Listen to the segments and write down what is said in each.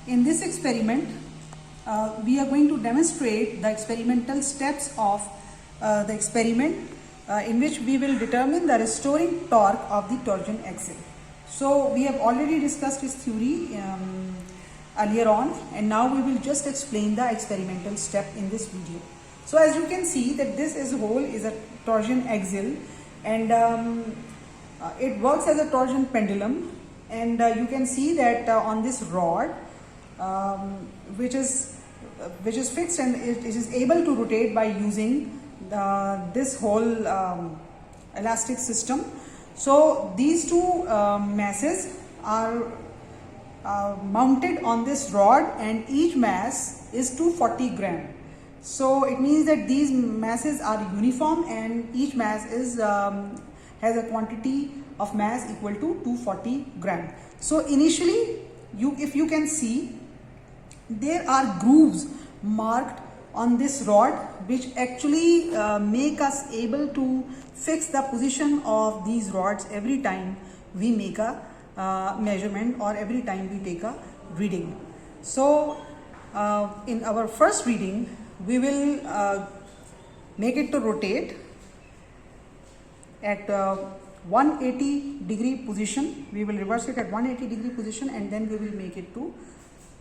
In this experiment, we are going to demonstrate the experimental steps of the experiment in which we will determine the restoring torque of the torsion axle. So we have already discussed this theory earlier on, and now we will just explain the experimental step in this video. So as you can see that this is a torsion axle, and it works as a torsion pendulum, and you can see that on this rod which is fixed, and it is able to rotate by using this whole elastic system. So these two masses are mounted on this rod, and each mass is 240 gram. So it means that these masses are uniform, and each mass is has a quantity of mass equal to 240 gram. So initially, if you can see, there are grooves marked on this rod which actually make us able to fix the position of these rods every time we make a measurement or every time we take a reading. So in our first reading, we will make it to rotate at 180 degree position. We will reverse it at 180 degree position, and then we will make it to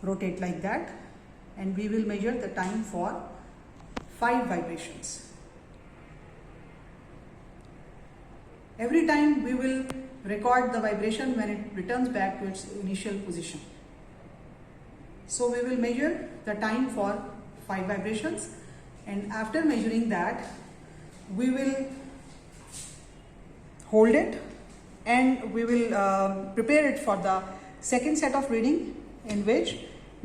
rotate like that, and we will measure the time for 5 vibrations. Every time we will record the vibration when it returns back to its initial position. So we will measure the time for 5 vibrations, and after measuring that, we will hold it, and we will prepare it for the second set of reading, in which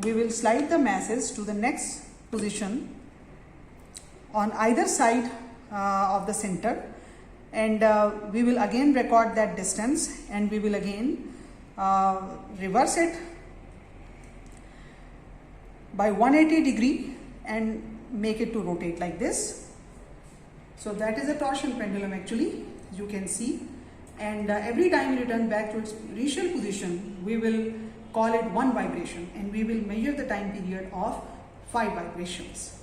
we will slide the masses to the next position on either side of the center, and we will again record that distance, and we will again reverse it by 180 degree and make it to rotate like this. So that is a torsion pendulum actually, you can see, and every time we return back to its initial position, we will call it 1 vibration, and we will measure the time period of 5 vibrations.